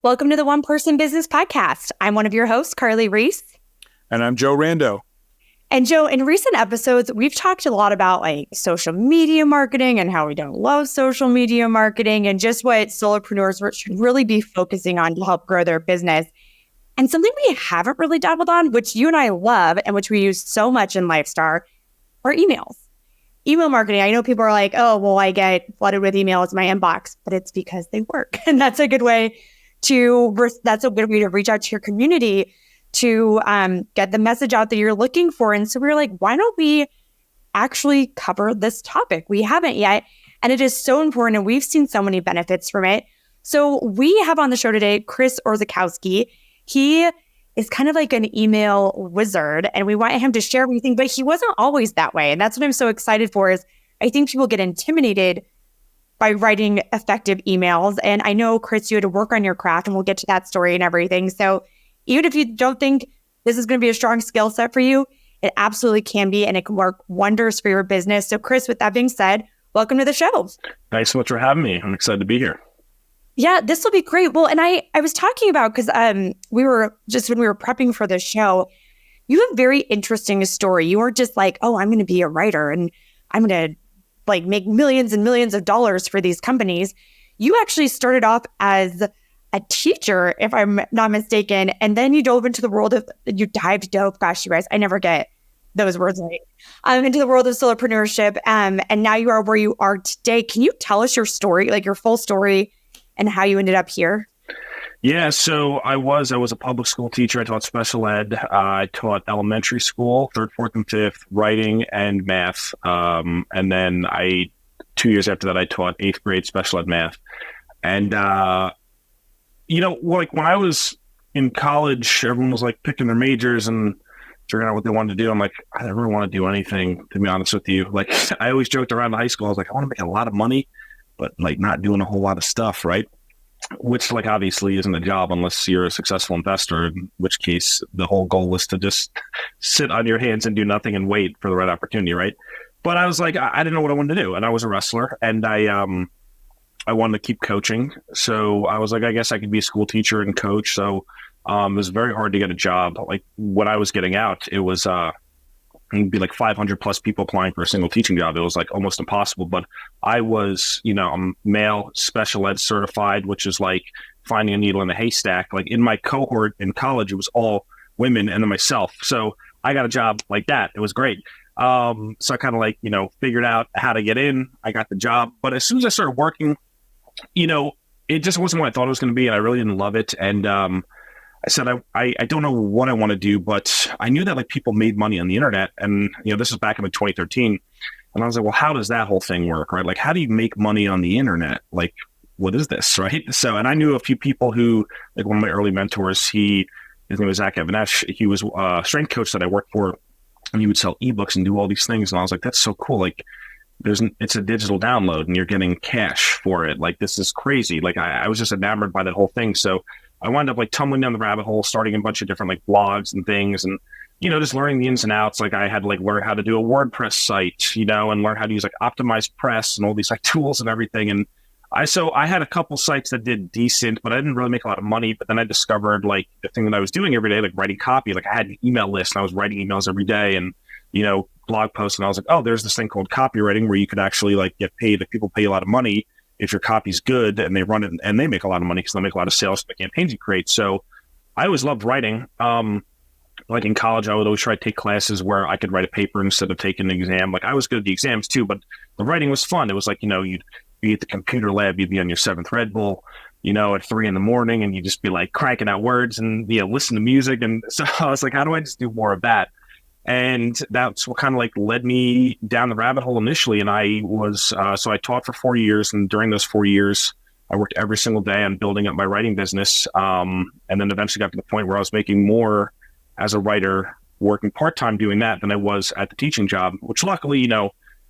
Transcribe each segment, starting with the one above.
Welcome to the One Person Business Podcast. I'm one of your hosts, Carly Reese. And I'm Joe Rando. And Joe, in recent episodes, we've talked a lot about social media marketing and how we don't love social media marketing and just what solopreneurs should really be focusing on to help grow their business. And something we haven't really dabbled on, which you and I love and which we use so much in Lifestar, are emails. Email marketing. I know people are like, oh, well, I get flooded with emails in my inbox, but it's because they work. And that's a good way to reach out to your community to get the message out that you're looking for. And so we were like, why don't we actually cover this topic? We haven't yet. And it is so important. And we've seen so many benefits from it. So we have on the show today, Chris Orzechowski. He is kind of like an email wizard and we want him to share everything, but he wasn't always that way. And that's what I'm so excited for is I think people get intimidated by writing effective emails. And I know, Chris, you had to work on your craft and we'll get to that story and everything. So even if you don't think this is going to be a strong skill set for you, it absolutely can be, and it can work wonders for your business. So Chris, with that being said, welcome to the show. Thanks so much for having me. I'm excited to be here. Yeah, this will be great. Well, and I was talking about, because when we were prepping for the show, you have a very interesting story. You weren't just like, oh, I'm going to be a writer and I'm going to make millions and millions of dollars for these companies. You actually started off as a teacher, if I'm not mistaken, and then you dove into the world of, gosh, you guys, I never get those words right, into the world of solopreneurship, and now you are where you are today. Can you tell us your story, your full story, and how you ended up here? Yeah, so I was a public school teacher. I taught special ed. I taught elementary school, 3rd, 4th, and 5th, writing and math. And then 2 years after that, I taught 8th grade special ed math. And, when I was in college, everyone was picking their majors and figuring out what they wanted to do. I'm like, I don't really want to do anything, to be honest with you. I always joked around in high school. I was like, I want to make a lot of money, but not doing a whole lot of stuff, right? Which obviously isn't a job unless you're a successful investor, in which case the whole goal is to just sit on your hands and do nothing and wait for the right opportunity, right? But I was like, I didn't know what I wanted to do. And I was a wrestler and I wanted to keep coaching. So I was like, I guess I could be a school teacher and coach. So it was very hard to get a job. When I was getting out, it was it'd be 500 plus people applying for a single teaching job. It was almost impossible. But I was, I'm male special ed certified, which is finding a needle in a haystack. In my cohort in college, it was all women and then myself. So I got a job like that. It was great. So I kind of figured out how to get in. I got the job. But as soon as I started working, it just wasn't what I thought it was going to be. And I really didn't love it. And I said, I don't know what I want to do, but I knew that people made money on the internet. And, this was back in 2013. And I was like, well, how does that whole thing work, right? How do you make money on the internet? What is this, right? So, and I knew a few people who, one of my early mentors, his name was Zach Evanesh. He was a strength coach that I worked for, and he would sell ebooks and do all these things. And I was like, that's so cool. It's a digital download and you're getting cash for it. This is crazy. I was just enamored by that whole thing. So I wound up tumbling down the rabbit hole, starting a bunch of different blogs and things, and just learning the ins and outs. I had to learn how to do a WordPress site, and learn how to use Optimized Press and all these tools and everything. And I had a couple sites that did decent, but I didn't really make a lot of money. But then I discovered the thing that I was doing every day, writing copy. I had an email list and I was writing emails every day and blog posts. And I was like, oh, there's this thing called copywriting where you could actually get paid. People pay you a lot of money if your copy's good, and they run it and they make a lot of money because they make a lot of sales for the campaigns you create. So I always loved writing. In college, I would always try to take classes where I could write a paper instead of taking an exam. I was good at the exams too, but the writing was fun. It was you'd be at the computer lab, you'd be on your 7th Red Bull, at 3 a.m, and you'd just be cranking out words and listen to music. And so I was like, how do I just do more of that? And that's what kind of led me down the rabbit hole initially. And I was, so I taught for 4 years. And during those 4 years, I worked every single day on building up my writing business. And then eventually got to the point where I was making more as a writer, working part-time doing that than I was at the teaching job, which luckily,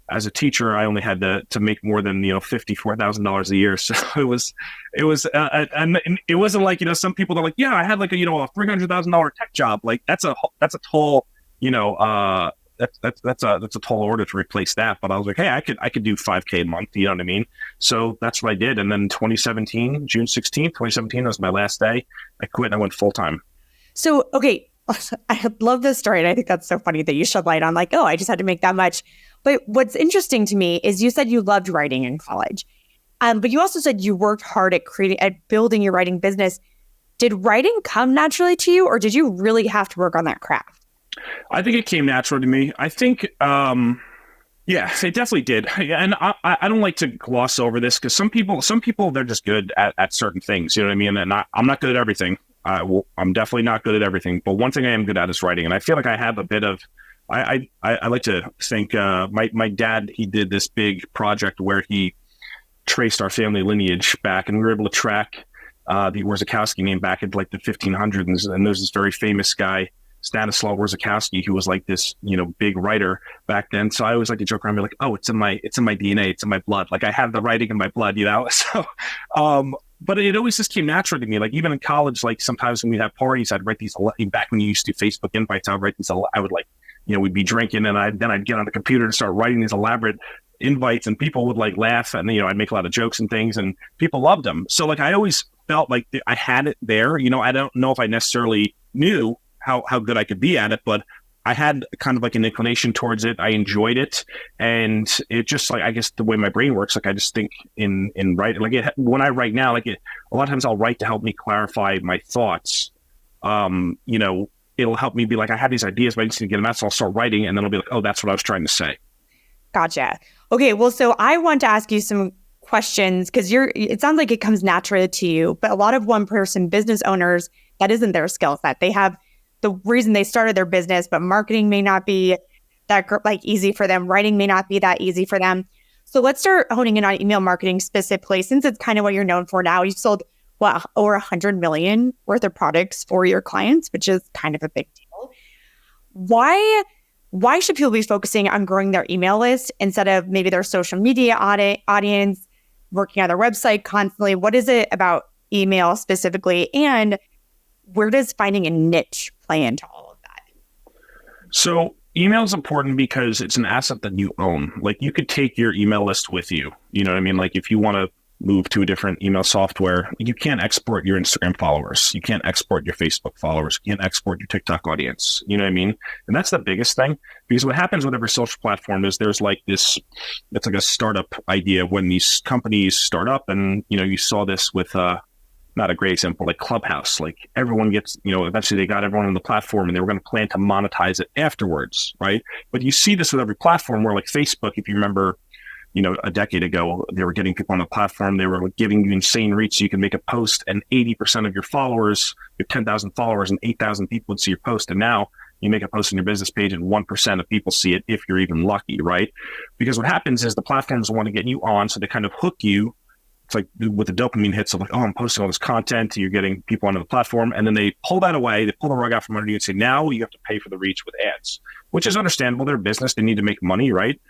as a teacher, I only had to make more than, $54,000 a year. So and it wasn't some people that yeah, I had a $300,000 tech job. That's a tall, that's a tall order to replace that. But I was like, hey, I could do 5K a month. You know what I mean? So that's what I did. And then 2017, June 16th, 2017 was my last day. I quit and I went full time. So, okay, I love this story. And I think that's so funny that you shed light on like, oh, I just had to make that much. But what's interesting to me is you said you loved writing in college. But you also said you worked hard at building your writing business. Did writing come naturally to you, or did you really have to work on that craft? I think it came natural to me. I think, yeah, it definitely did. And I don't like to gloss over this because some people, they're just good at certain things. You know what I mean? And I'm not good at everything. I'm definitely not good at everything. But one thing I am good at is writing. And I feel like I have a bit of, I like to think, my dad, he did this big project where he traced our family lineage back, and we were able to track the Warzikowski name back into like the 1500s. And there's this very famous guy, Stanislaw Warzikowski, who was like this, big writer back then. So I always like to joke around and be like, oh, it's in my DNA, it's in my blood. Like I have the writing in my blood, So, but it always just came natural to me. Like even in college, like sometimes when we'd have parties, I'd write these, back when you used to do Facebook invites, I'd write these, I would like, we'd be drinking and I'd get on the computer and start writing these elaborate invites, and people would like laugh, and I'd make a lot of jokes and things, and people loved them. So like I always felt like I had it there. I don't know if I necessarily knew how good I could be at it, but I had kind of like an inclination towards it. I enjoyed it, and it just like, I guess the way my brain works, like I just think in writing, like when I write now, a lot of times I'll write to help me clarify my thoughts. It'll help me be like, I have these ideas, but I just need to get them out, so I'll start writing, and then I'll be like, oh, that's what I was trying to say. Gotcha. Okay, well, so I want to ask you some questions because it sounds like it comes naturally to you, but a lot of one-person business owners, that isn't their skill set. They have the reason they started their business, but marketing may not be that easy for them. Writing may not be that easy for them. So let's start honing in on email marketing specifically, since it's kind of what you're known for now. You've sold over 100 million worth of products for your clients, which is kind of a big deal. Why should people be focusing on growing their email list instead of maybe their social media audience, working on their website constantly? What is it about email specifically? And where does finding a niche play into all of that? So email is important because it's an asset that you own. Like you could take your email list with you. You know what I mean? Like if you want to move to a different email software, you can't export your Instagram followers. You can't export your Facebook followers. You can't export your TikTok audience. You know what I mean? And that's the biggest thing, because what happens with every social platform is there's like this, it's like a startup idea when these companies start up. And, you saw this with, not a great example, like Clubhouse. Like everyone gets, eventually they got everyone on the platform and they were going to plan to monetize it afterwards, right? But you see this with every platform where like Facebook, if you remember, a decade ago, they were getting people on the platform. They were giving you insane reach. So you can make a post and 80% of your followers, your 10,000 followers and 8,000 people would see your post. And now you make a post on your business page and 1% of people see it if you're even lucky, right? Because what happens is the platforms want to get you on, so they kind of hook you. It's like with the dopamine hits of like, oh, I'm posting all this content. You're getting people onto the platform. And then they pull that away. They pull the rug out from under you and say, now you have to pay for the reach with ads, which is understandable. They're a business. They need to make money, right?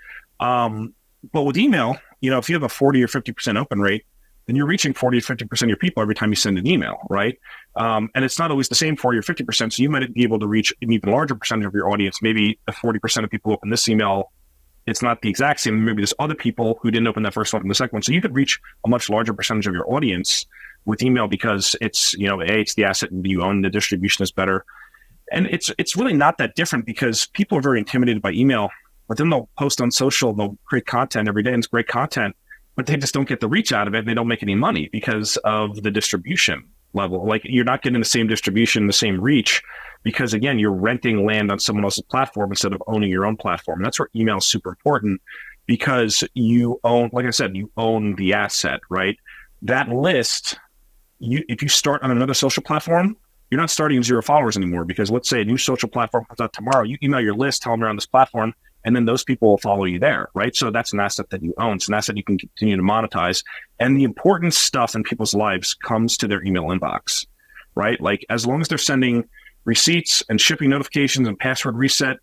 But with email, if you have a 40 or 50% open rate, then you're reaching 40 to 50% of your people every time you send an email, right? And it's not always the same 40 or 50%. So you might be able to reach an even larger percentage of your audience. Maybe the 40% of people who open this email, it's not the exact same. Maybe there's other people who didn't open that first one and the second one. So you could reach a much larger percentage of your audience with email because it's, it's the asset you own, the distribution is better. And it's really not that different because people are very intimidated by email. But then they'll post on social, they'll create content every day, and it's great content, but they just don't get the reach out of it, and they don't make any money because of the distribution level. Like you're not getting the same distribution, the same reach, because again, you're renting land on someone else's platform instead of owning your own platform. And that's where email is super important because you own, like I said, you own the asset, right? That list, if you start on another social platform, you're not starting 0 followers anymore, because let's say a new social platform comes out tomorrow, you email your list, tell them you're on this platform, and then those people will follow you there, right? So that's an asset that you own. It's an asset you can continue to monetize. And the important stuff in people's lives comes to their email inbox, right? Like as long as they're sending receipts and shipping notifications and password reset,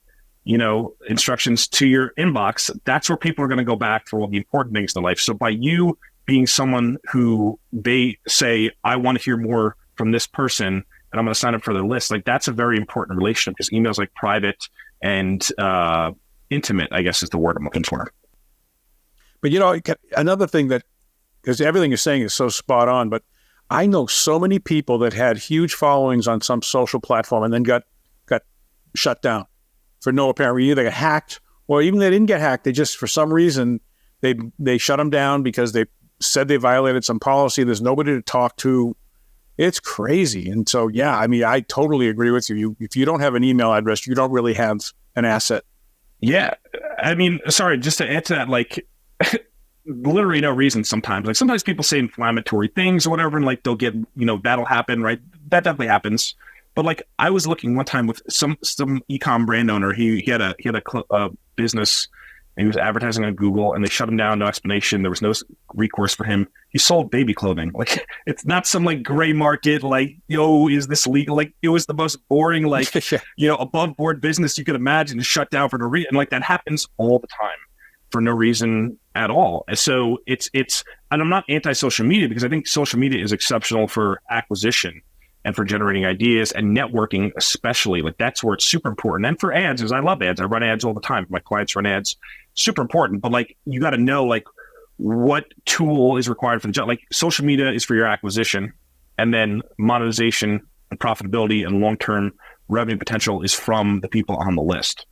instructions to your inbox, that's where people are going to go back for all the important things in life. So by you being someone who they say, I want to hear more from this person, and I'm going to sign up for their list, like that's a very important relationship because email is like private. and intimate, I guess is the word I'm looking for. But another thing because everything you're saying is so spot on, but I know so many people that had huge followings on some social platform and then got shut down for no apparent reason. Either got hacked, or even they didn't get hacked. They just, for some reason, they shut them down because they said they violated some policy. There's nobody to talk to. It's crazy. And so, yeah, I mean, I totally agree with you. If you don't have an email address, you don't really have an asset. Yeah. I mean, sorry, just to add to that, like, literally no reason sometimes. Like, sometimes people say inflammatory things or whatever, and like they'll get, that'll happen, right? That definitely happens. But like, I was looking one time with some e-com brand owner. He had a business, and he was advertising on Google, and they shut him down. No explanation. There was no recourse for him. He sold baby clothing. Like, it's not some like gray market. Like, is this legal? Like, it was the most boring, like, above board business you could imagine, shut down for no reason. And like, that happens all the time for no reason at all. And so it's, and I'm not anti-social media, because I think social media is exceptional for acquisition and for generating ideas and networking, especially. Like, that's where it's super important. And for ads, as I love ads, I run ads all the time. My clients run ads, super important. But like, you got to know like what tool is required for the job. Like, social media is for your acquisition, and then monetization and profitability and long-term revenue potential is from the people on the list.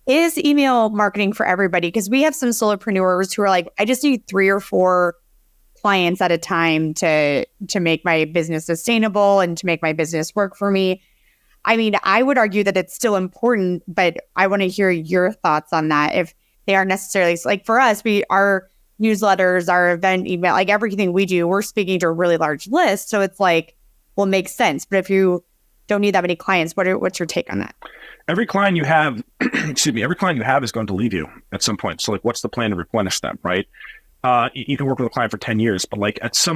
Is email marketing for everybody? Because we have some solopreneurs who are like, I just need 3 or 4 clients at a time to make my business sustainable and to make my business work for me. I mean, I would argue that it's still important, but I want to hear your thoughts on that. If they aren't necessarily, like for us, our newsletters, our event email, like everything we do, we're speaking to a really large list. So it's like, well, it makes sense. But if you don't need that many clients, what's your take on that? Every client you have, every client you have is going to leave you at some point. So like, what's the plan to replenish them, right? You can work with a client for 10 years, but like that's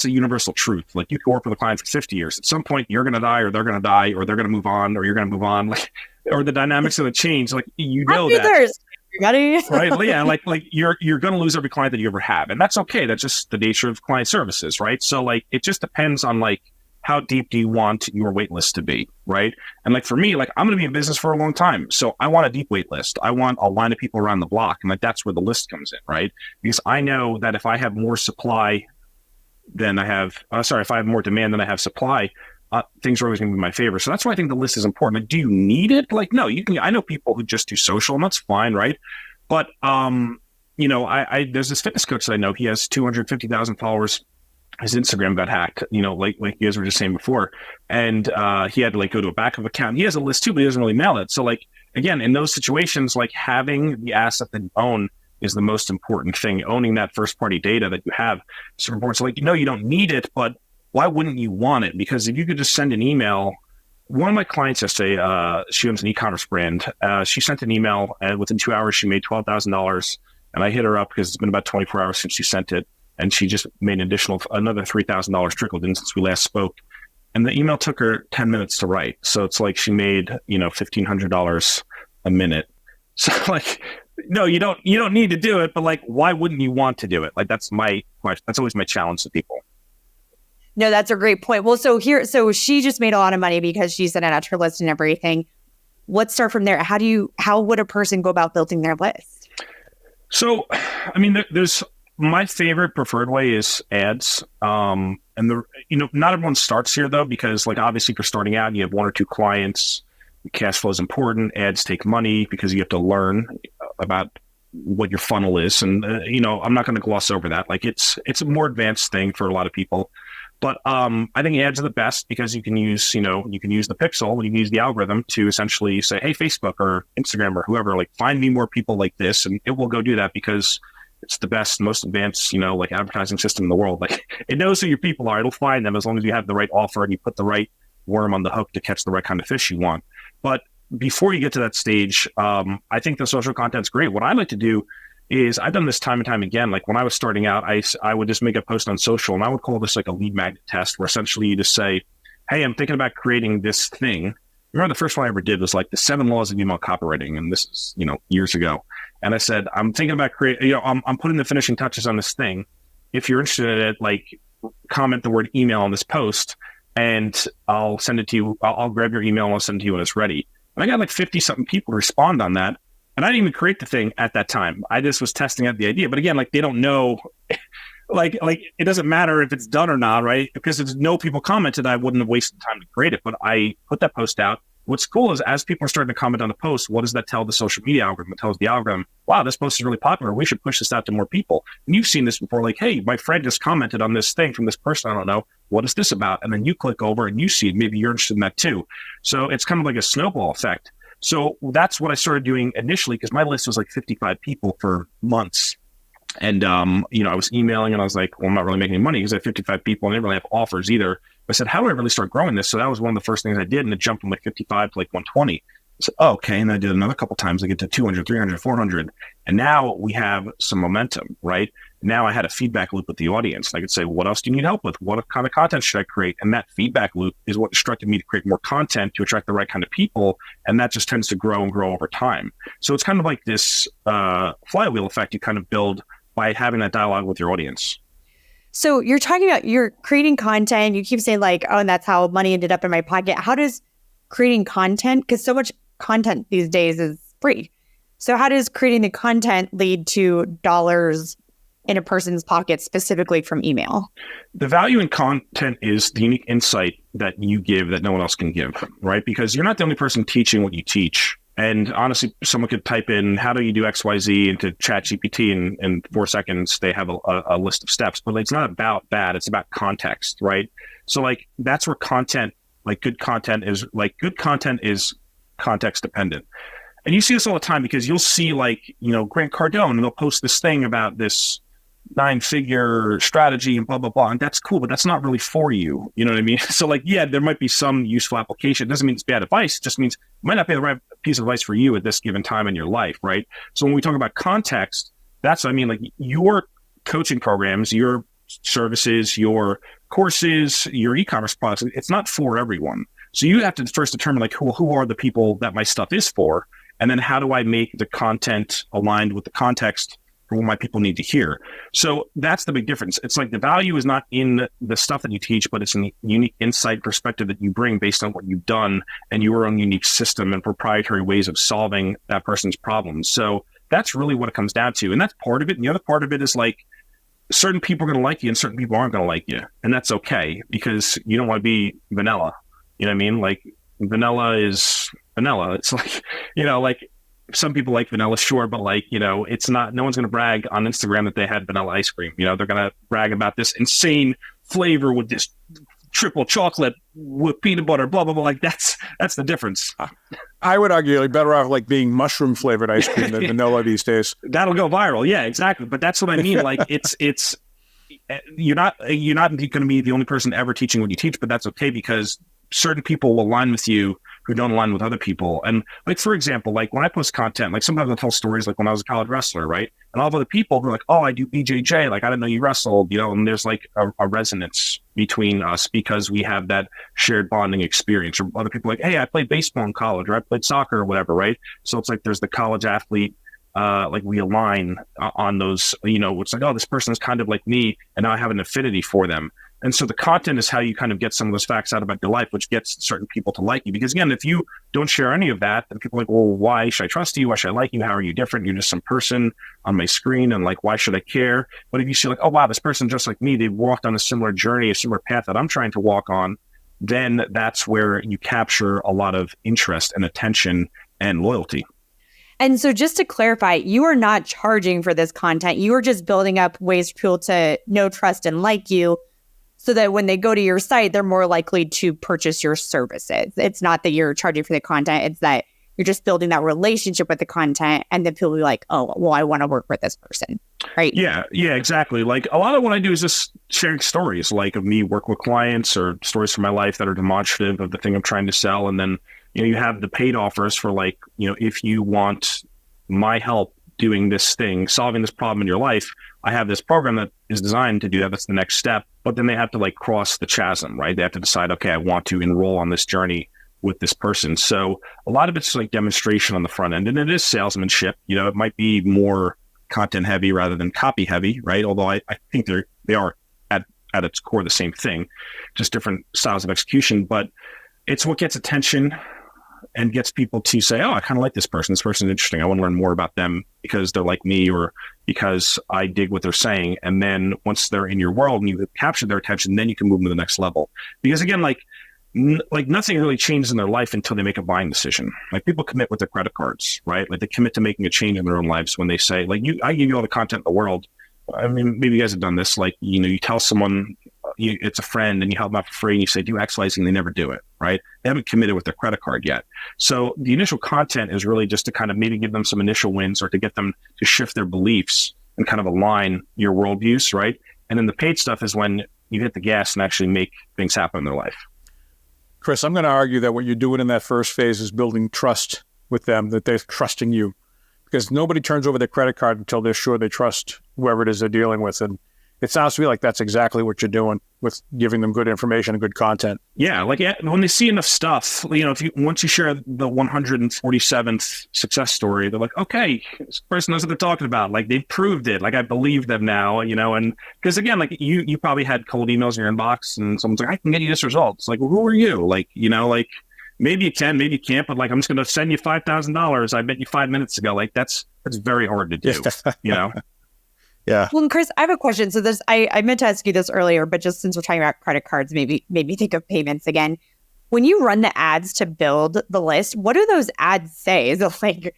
a universal truth. Like, you can work with a client for 50 years. At some point, you're going to die, or they're going to die, or they're going to move on, or you're going to move on, like, or the dynamics of the change. Like, Happy Thursday, right? Yeah. Like you're going to lose every client that you ever have. And that's okay. That's just the nature of client services, right? So like, it just depends on like, how deep do you want your wait list to be, right? And like, for me, like, I'm going to be in business for a long time. So I want a deep wait list. I want a line of people around the block. And like, that's where the list comes in, right? Because I know that if I have more supply than I have, if I have more demand than I have supply, things are always going to be in my favor. So that's why I think the list is important. Like, do you need it? Like, no, you can. I know people who just do social, and that's fine, right? But, there's this fitness coach that I know. He has 250,000 followers. His Instagram got hacked, like you guys were just saying before. And he had to like go to a backup account. He has a list too, but he doesn't really mail it. So like, again, in those situations, like, having the asset that you own is the most important thing. Owning that first party data that you have is super important. So like, you don't need it, but why wouldn't you want it? Because if you could just send an email. One of my clients yesterday, she owns an e-commerce brand. She sent an email, and within 2 hours, she made $12,000. And I hit her up because it's been about 24 hours since she sent it. And she just made another $3,000 trickled in since we last spoke. And the email took her 10 minutes to write. So it's like she made, $1,500 a minute. So like, no, you don't need to do it, but like, why wouldn't you want to do it? Like, that's my question. That's always my challenge to people. No, that's a great point. Well, so she just made a lot of money because she sent it out to her list and everything. Let's start from there. How would a person go about building their list? So, I mean, there's, my favorite preferred way is ads. And not everyone starts here though, because like, obviously if you're starting out and you have 1 or 2 clients, cash flow is important. Ads take money because you have to learn about what your funnel is. And, I'm not going to gloss over that. Like, it's a more advanced thing for a lot of people, but I think ads are the best because you can use the pixel, and you can use the algorithm to essentially say, hey, Facebook or Instagram or whoever, like, find me more people like this. And it will go do that because it's the best, most advanced, like, advertising system in the world. Like, it knows who your people are. It'll find them as long as you have the right offer and you put the right worm on the hook to catch the right kind of fish you want. But before you get to that stage, I think the social content's great. What I like to do is, I've done this time and time again. Like, when I was starting out, I would just make a post on social, and I would call this like a lead magnet test, where essentially you just say, hey, I'm thinking about creating this thing. Remember, the first one I ever did was like the 7 laws of email copywriting. And this is, years ago. And I said, I'm thinking about creating, I'm putting the finishing touches on this thing. If you're interested in it, like, comment the word email on this post, and I'll send it to you. I'll grab your email and I'll send it to you when it's ready. And I got like 50 something people respond on that. And I didn't even create the thing at that time. I just was testing out the idea. But again, like they don't know, like it doesn't matter if it's done or not, right? Because if no people commented, I wouldn't have wasted time to create it. But I put that post out. What's cool is as people are starting to comment on the post, what does that tell the social media algorithm? It tells the algorithm, wow, this post is really popular. We should push this out to more people. And you've seen this before, like, hey, my friend just commented on this thing from this person I don't know. What is this about? And then you click over and you see it. Maybe you're interested in that too. So it's kind of like a snowball effect. So that's what I started doing initially, because my list was like 55 people for months. And, I was emailing and I was like, well, I'm not really making any money because I have 55 people and I didn't really have offers either. I said, how do I really start growing this? So that was one of the first things I did. And it jumped from like 55 to like 120. I said, oh, okay. And I did another couple times. I get to 200, 300, 400. And now we have some momentum, right? Now I had a feedback loop with the audience. I could say, what else do you need help with? What kind of content should I create? And that feedback loop is what instructed me to create more content to attract the right kind of people. And that just tends to grow and grow over time. So it's kind of like this flywheel effect you kind of build by having that dialogue with your audience. So you're talking about you're creating content. You keep saying like, oh, and that's how money ended up in my pocket. How does creating content, because so much content these days is free. So how does creating the content lead to dollars in a person's pocket, specifically from email? The value in content is the unique insight that you give that no one else can give, right? Because you're not the only person teaching what you teach. And honestly, someone could type in, how do you do XYZ into ChatGPT in 4 seconds, they have a list of steps, but it's not about that. It's about context, right? So like, that's where good content is context dependent. And you see this all the time because you'll see like, Grant Cardone, and they'll post this thing about this 9-figure strategy and blah, blah, blah. And that's cool, but that's not really for you. You know what I mean? So like, yeah, there might be some useful application. It doesn't mean it's bad advice. It just means it might not be the right piece of advice for you at this given time in your life, right? So when we talk about context, that's what I mean. Like your coaching programs, your services, your courses, your e-commerce products, it's not for everyone. So you have to first determine like, who are the people that my stuff is for? And then how do I make the content aligned with the context for what my people need to hear? So that's the big difference. It's like the value is not in the stuff that you teach, but it's in the unique insight perspective that you bring based on what you've done and your own unique system and proprietary ways of solving that person's problems. So that's really what it comes down to. And that's part of it. And the other part of it is like certain people are going to like you and certain people aren't going to like you. And that's okay because you don't want to be vanilla. You know what I mean? Like vanilla is vanilla. It's like, like some people like vanilla, sure, but like, it's not, no one's going to brag on Instagram that they had vanilla ice cream. They're going to brag about this insane flavor with this triple chocolate with peanut butter, blah, blah, blah. Like that's the difference. I would argue you're better off like being mushroom flavored ice cream than vanilla these days. That'll go viral. Yeah, exactly. But that's what I mean. Like it's, you're not going to be the only person ever teaching what you teach, but that's okay because certain people will align with you who don't align with other people. And like, for example, like when I post content, like sometimes I'll tell stories like when I was a college wrestler, right? And all of other people who are like, oh, I do BJJ. Like, I didn't know you wrestled, and there's like a resonance between us because we have that shared bonding experience. Or other people are like, hey, I played baseball in college or I played soccer or whatever, right? So it's like, there's the college athlete, like we align on those, it's like, oh, this person is kind of like me and now I have an affinity for them. And so the content is how you kind of get some of those facts out about your life, which gets certain people to like you. Because again, if you don't share any of that, then people are like, well, why should I trust you? Why should I like you? How are you different? You're just some person on my screen. And like, why should I care? But if you see like, oh, wow, this person just like me, they walked on a similar journey, a similar path that I'm trying to walk on, then that's where you capture a lot of interest and attention and loyalty. And so just to clarify, you are not charging for this content. You are just building up ways for people to know, trust, and like you, so that when they go to your site, they're more likely to purchase your services. It's not that you're charging for the content. It's that you're just building that relationship with the content. And then people will be like, oh, well, I want to work with this person. Right. Yeah, exactly. Like a lot of what I do is just sharing stories like of me work with clients or stories from my life that are demonstrative of the thing I'm trying to sell. And then, you have the paid offers for like, if you want my help doing this thing, solving this problem in your life, I have this program that is designed to do that. That's the next step. But then they have to like cross the chasm, right? They have to decide, okay, I want to enroll on this journey with this person. So a lot of it's like demonstration on the front end, and it is salesmanship. It might be more content heavy rather than copy heavy, right? Although I think they are at its core the same thing, just different styles of execution. But it's what gets attention and gets people to say, oh, I kind of like this person. This person's interesting. I want to learn more about them because they're like me or because I dig what they're saying. And then once they're in your world and you capture their attention, then you can move them to the next level. Because again, like nothing really changes in their life until they make a buying decision. Like people commit with their credit cards, right? Like they commit to making a change in their own lives when they say, like, I give you all the content in the world. I mean, maybe you guys have done this. Like, you tell someone it's a friend and you help them out for free and you say, do X, Y, Z, and they never do it, right? They haven't committed with their credit card yet. So the initial content is really just to kind of maybe give them some initial wins or to get them to shift their beliefs and kind of align your worldviews, right? And then the paid stuff is when you hit the gas and actually make things happen in their life. Chris, I'm going to argue that what you're doing in that first phase is building trust with them, that they're trusting you. Because nobody turns over their credit card until they're sure they trust whoever it is they're dealing with. And it sounds to me like that's exactly what you're doing with giving them good information and good content. Yeah, like when they see enough stuff, once you share the 147th success story, they're like, okay, this person knows what they're talking about. Like they proved it. Like I believe them now, and because again, like you probably had cold emails in your inbox and someone's like, I can get you this result. It's like, well, who are you? Like, like maybe you can, maybe you can't, but like, I'm just going to send you $5,000. I bet you 5 minutes ago. Like that's very hard to do, Yeah. Well, and Chris, I have a question. So I meant to ask you this earlier, but just since we're talking about credit cards, maybe think of payments again. When you run the ads to build the list, what do those ads say? Is it like,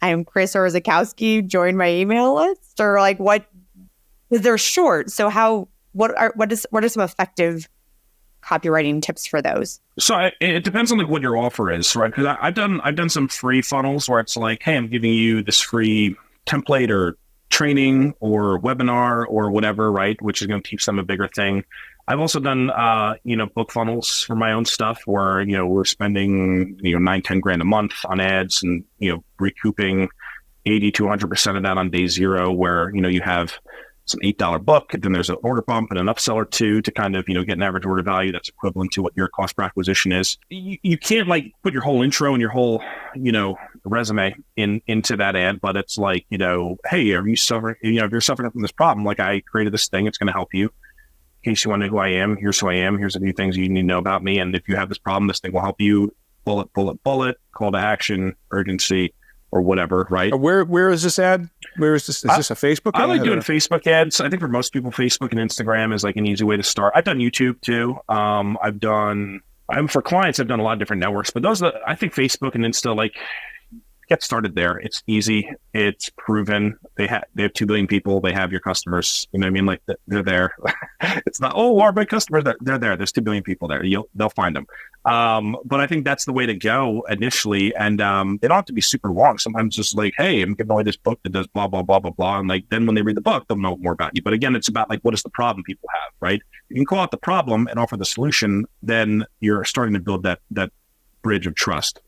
I'm Chris Orzechowski, join my email list? Or like what? Because they're short. So what are some effective copywriting tips for those? So it depends on like what your offer is, right? Because I've done some free funnels where it's like, hey, I'm giving you this free template or training or webinar or whatever, right? Which is going to teach them a bigger thing. I've also done, book funnels for my own stuff where, we're spending, 9-10 grand a month on ads and, recouping 80 to 100% of that on day zero where, you have some $8 book, and then there's an order bump and an upsell or two to kind of, get an average order value that's equivalent to what your cost per acquisition is. You can't like put your whole intro and your whole, resume into that ad, but it's like, hey, are you suffering, if you're suffering from this problem, like I created this thing, it's going to help you. In case you want to know who I am, here's who I am. Here's a few things you need to know about me. And if you have this problem, this thing will help you. Bullet, bullet, bullet, call to action, urgency, or whatever, right? Where is this ad? Where is this? Is this a Facebook ad? I like doing Facebook ads. I think for most people, Facebook and Instagram is like an easy way to start. I've done YouTube too. For clients, I've done a lot of different networks, but I think Facebook and Insta, like, get started there. It's easy. It's proven. They have 2 billion people. They have your customers. You know what I mean? Like they're there. It's not, are my customers? They're there. There's 2 billion people there. They'll find them. But I think that's the way to go initially. And they don't have to be super long. Sometimes just like, hey, I'm giving away this book that does blah, blah, blah, blah, blah. And like, then when they read the book, they'll know more about you. But again, it's about like, what is the problem people have, right? If you can call out the problem and offer the solution, then you're starting to build that bridge of trust.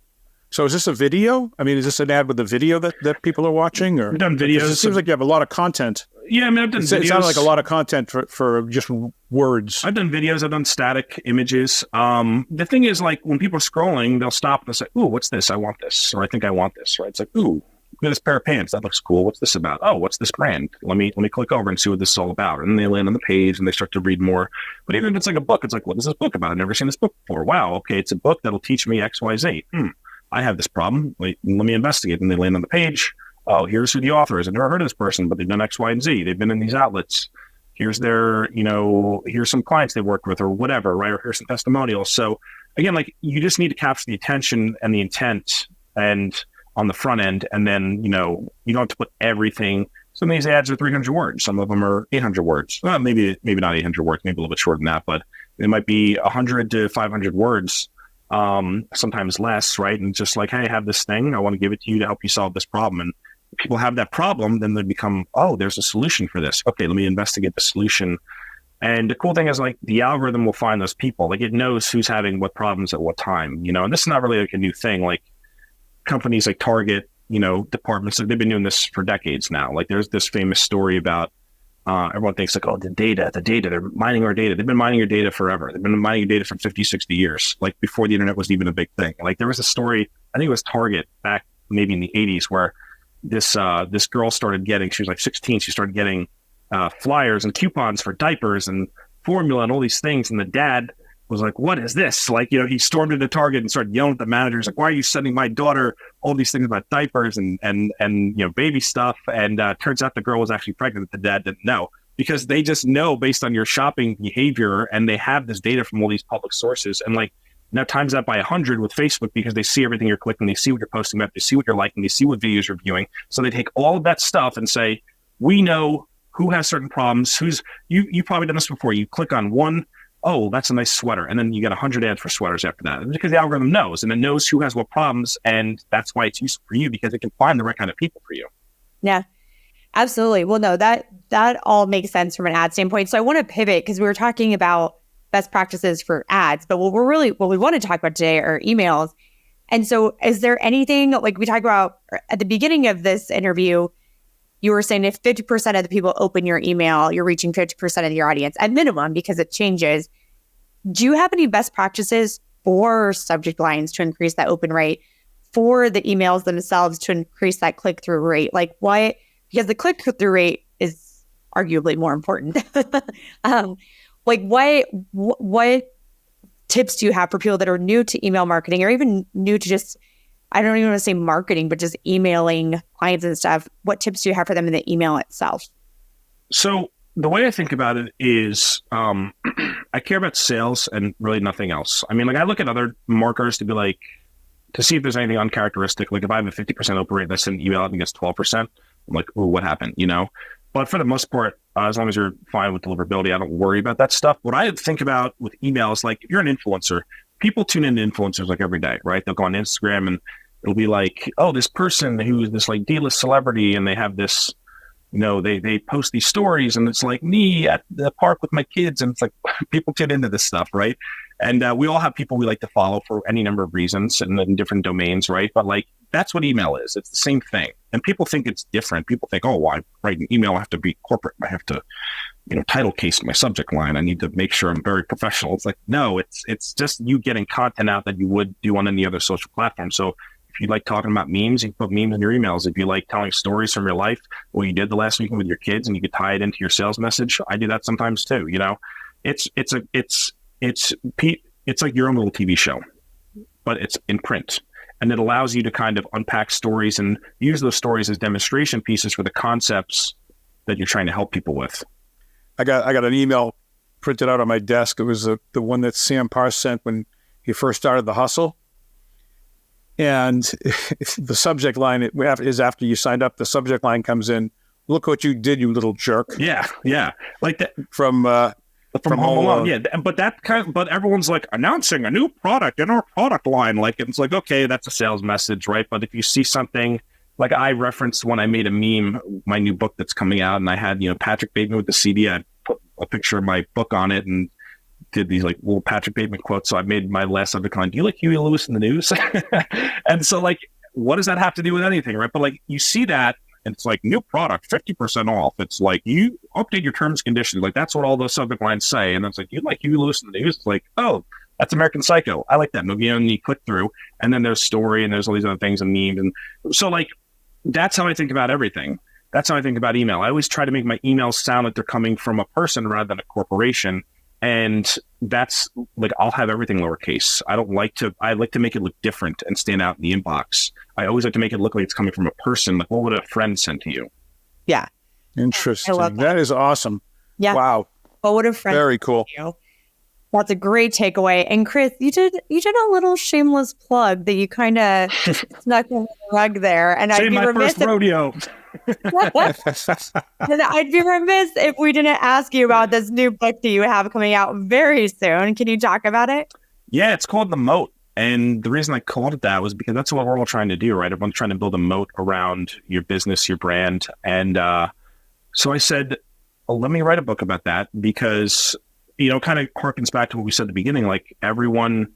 So is this a video? I mean, is this an ad with a video that people are watching? Or I've done videos. It seems like you have a lot of content. Yeah, I mean, I've done videos. It sounds like a lot of content for just words. I've done videos. I've done static images. The thing is, like, when people are scrolling, they'll stop and say, ooh, what's this? I want this. Or I think I want this, right? It's like, ooh, look at this pair of pants. That looks cool. What's this about? Oh, what's this brand? Let me click over and see what this is all about. And then they land on the page and they start to read more. But even if it's like a book, it's like, what is this book about? I've never seen this book before. Wow, okay, it's a book that'll teach me X, Y, Z. I have this problem. Wait, let me investigate. And they land on the page. Oh, here's who the author is. I've never heard of this person, but they've done X, Y, and Z. They've been in these outlets. Here's their, here's some clients they worked with or whatever, right? Or here's some testimonials. So again, like you just need to capture the attention and the intent and on the front end. And then, you don't have to put everything. Some of these ads are 300 words. Some of them are 800 words. Well, maybe not 800 words, maybe a little bit shorter than that, but it might be 100 to 500 words. Sometimes less, right? And just like, hey, I have this thing. I want to give it to you to help you solve this problem. And if people have that problem, then they become, oh, there's a solution for this. Okay, let me investigate the solution. And the cool thing is like the algorithm will find those people. Like it knows who's having what problems at what time, and this is not really like a new thing. Like companies like Target, departments, like they've been doing this for decades now. Like there's this famous story about everyone thinks like, oh, the data, they're mining our data. They've been mining your data forever. They've been mining your data for 50, 60 years, like before the internet was even a big thing. Like there was a story, I think it was Target back maybe in the 80s where this girl started getting, she was like 16, she started getting flyers and coupons for diapers and formula and all these things. And the dad was like, what is this? Like, he stormed into Target and started yelling at the managers, like, why are you sending my daughter all these things about diapers and baby stuff? And turns out the girl was actually pregnant. The dad didn't know, because they just know based on your shopping behavior, and they have this data from all these public sources. And like, now times that by 100 with Facebook, because they see everything you're clicking, they see what you're posting about, they see what you're liking, they see what videos you're viewing. So they take all of that stuff and say, we know who has certain problems, you've probably done this before. You click on one, oh, that's a nice sweater. And then you get 100 ads for sweaters after that. It's because the algorithm knows, and it knows who has what problems. And that's why it's useful for you, because it can find the right kind of people for you. Yeah, absolutely. Well, no, that all makes sense from an ad standpoint. So I want to pivot, because we were talking about best practices for ads, but what we want to talk about today are emails. And so is there anything, like we talked about at the beginning of this interview, you were saying if 50% of the people open your email, you're reaching 50% of your audience at minimum, because it changes. Do you have any best practices for subject lines to increase that open rate, for the emails themselves to increase that click-through rate? Like what? Because the click-through rate is arguably more important. Like what tips do you have for people that are new to email marketing, or even new to just, I don't even want to say marketing, but just emailing clients and stuff? What tips do you have for them in the email itself? So the way I think about it is, I care about sales and really nothing else. I mean, like, I look at other marketers to be like, to see if there's anything uncharacteristic. Like if I have a 50% open rate and I send an email and it gets 12%, I'm like, oh, what happened? But for the most part, as long as you're fine with deliverability, I don't worry about that stuff. What I think about with emails, like if you're an influencer, people tune into influencers like every day, right? They'll go on Instagram and it'll be like, oh, this person who's this like D-list celebrity, and they have this, they post these stories, and it's like me at the park with my kids, and it's like people tune into this stuff, right? And we all have people we like to follow for any number of reasons and in different domains, right? But like, that's what email is. It's the same thing. And people think it's different. People think, oh, well, I write an email, I have to be corporate. I have to, title case my subject line. I need to make sure I'm very professional. It's like, no, it's just you getting content out that you would do on any other social platform. So if you like talking about memes, you can put memes in your emails. If you like telling stories from your life, what you did the last weekend with your kids, and you could tie it into your sales message, I do that sometimes too. It's like your own little TV show, but it's in print. And it allows you to kind of unpack stories and use those stories as demonstration pieces for the concepts that you're trying to help people with. I got an email printed out on my desk. It was the one that Sam Parr sent when he first started The Hustle. And the subject line is after you signed up, the subject line comes in, "Look what you did, you little jerk." Yeah. Like that. From Home Alone, yeah. But everyone's like announcing a new product in our product line. Like, it's like, okay, that's a sales message, right? But if you see something, like I referenced when I made a meme, my new book that's coming out, and I had, Patrick Bateman with the CD. I put a picture of my book on it and did these like little Patrick Bateman quotes. So I made my last subject line, "Do you like Huey Lewis in the news?" And so like, what does that have to do with anything, right? But like, you see that, and it's like, new product, 50% off. It's like, you update your terms and conditions. Like, that's what all those subject lines say. And it's like, you like Huey Lewis in the news? It's like, oh, that's American Psycho. I like that movie. And you click through, and then there's story, and there's all these other things and memes. And so like, that's how I think about everything. That's how I think about email. I always try to make my emails sound like they're coming from a person rather than a corporation. And that's like, I'll have everything lowercase. I like to make it look different and stand out in the inbox. I always like to make it look like it's coming from a person. Like, what would a friend send to you? Yeah. Interesting. That is awesome. Yeah. Wow. What would a friend Very cool. send to you? That's a great takeaway. And Chris, you did a little shameless plug that you kind of snuck in the rug there. And I'd be remiss rodeo. And I'd be remiss if we didn't ask you about this new book that you have coming out very soon. Can you talk about it? Yeah, it's called The Moat. And the reason I called it that was because that's what we're all trying to do, right? Everyone's trying to build a moat around your business, your brand. And so I said, well, let me write a book about that, because kind of harkens back to what we said at the beginning. Like, everyone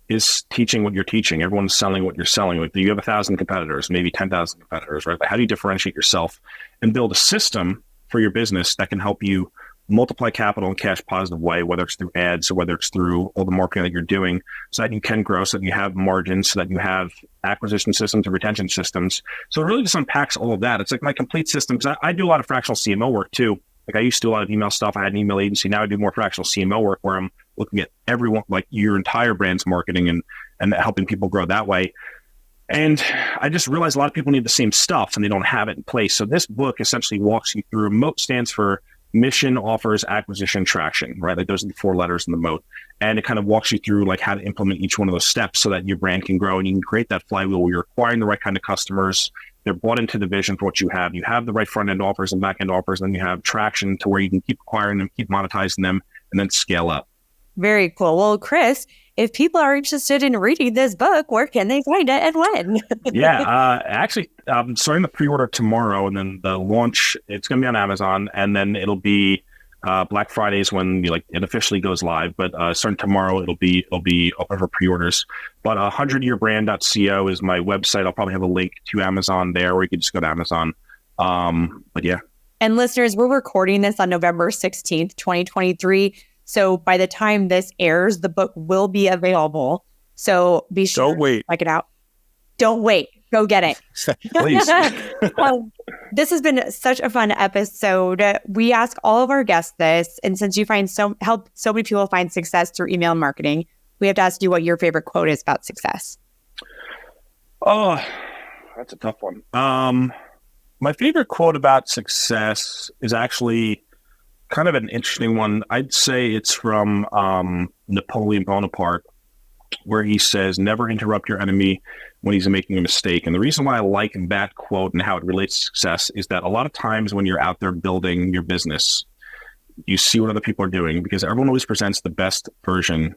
is teaching what you're teaching. Everyone's selling what you're selling. Like, you have 1,000 competitors, maybe 10,000 competitors, right? Like, how do you differentiate yourself and build a system for your business that can help you multiply capital in a cash positive way, whether it's through ads or whether it's through all the marketing that you're doing, so that you can grow, so that you have margins, so that you have acquisition systems and retention systems. So it really just unpacks all of that. It's like my complete system, because I do a lot of fractional CMO work too. Like, I used to do a lot of email stuff. I had an email agency. Now I do more fractional CMO work, where I'm looking at everyone, like your entire brand's marketing and helping people grow that way. And I just realized a lot of people need the same stuff and they don't have it in place. So this book essentially walks you through. MOAT stands for mission, offers, acquisition, traction, right? Like those are the 4 letters in the MOAT. And it kind of walks you through like how to implement each one of those steps so that your brand can grow and you can create that flywheel where you're acquiring the right kind of customers. They're bought into the vision for what you have. You have the right front end offers and back end offers, and then you have traction to where you can keep acquiring them, keep monetizing them, and then scale up. Very cool. Well, Chris, if people are interested in reading this book, where can they find it and when? Actually, I'm starting the pre-order tomorrow, and then the launch, it's going to be on Amazon, and then it'll be Black Friday is when it officially goes live. But starting tomorrow, it'll be open for pre-orders. But 100yearbrand.co is my website. I'll probably have a link to Amazon there, or you can just go to Amazon. But yeah. And listeners, we're recording this on November 16th, 2023. So by the time this airs, the book will be available. So be sure to check it out. Don't wait. Go get it. Please. This has been such a fun episode. We ask all of our guests this, and since you help so many people find success through email marketing, we have to ask you what your favorite quote is about success. Oh, that's a tough one. My favorite quote about success is actually kind of an interesting one. I'd say it's from Napoleon Bonaparte, where he says, never interrupt your enemy when he's making a mistake. And the reason why I like that quote and how it relates to success is that a lot of times when you're out there building your business, you see what other people are doing, because everyone always presents the best version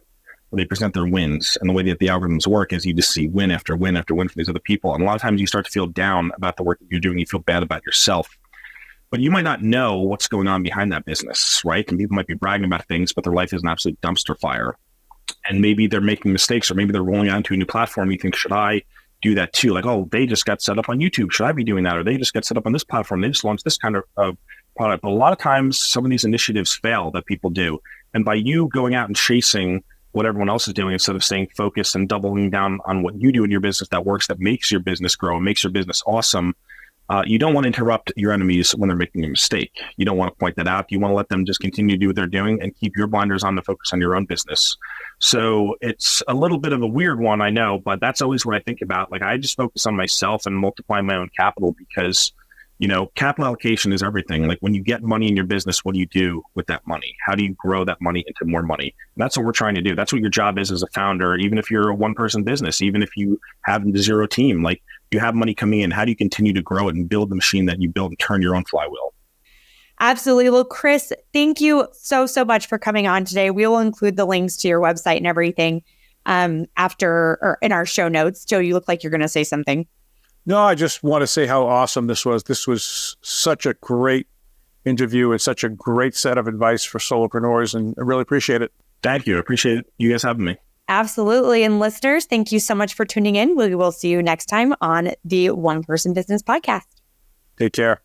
when they present their wins. And the way that the algorithms work is you just see win after win after win from these other people. And a lot of times you start to feel down about the work that you're doing. You feel bad about yourself. But you might not know what's going on behind that business, right? And people might be bragging about things, but their life is an absolute dumpster fire. And maybe they're making mistakes, or maybe they're rolling out to a new platform. You think, should I do that too? Like, oh, they just got set up on YouTube. Should I be doing that? Or they just got set up on this platform. They just launched this kind of product. But a lot of times, some of these initiatives fail that people do. And by you going out and chasing what everyone else is doing instead of staying focused and doubling down on what you do in your business that works, that makes your business grow and makes your business awesome, you don't want to interrupt your enemies when they're making a mistake. You don't want to point that out. You want to let them just continue to do what they're doing and keep your blinders on to focus on your own business. So it's a little bit of a weird one, I know, but that's always what I think about. Like, I just focus on myself and multiply my own capital because, capital allocation is everything. Like, when you get money in your business, what do you do with that money? How do you grow that money into more money? And that's what we're trying to do. That's what your job is as a founder, even if you're a one-person business, even if you have a 0 team. Like, you have money coming in. How do you continue to grow it and build the machine that you build and turn your own flywheel? Absolutely. Well, Chris, thank you so much for coming on today. We will include the links to your website and everything after or in our show notes. Joe, you look like you're going to say something. No, I just want to say how awesome this was. This was such a great interview and such a great set of advice for solopreneurs, and I really appreciate it. Thank you. I appreciate you guys having me. Absolutely. And listeners, thank you so much for tuning in. We will see you next time on the One Person Business Podcast. Take care.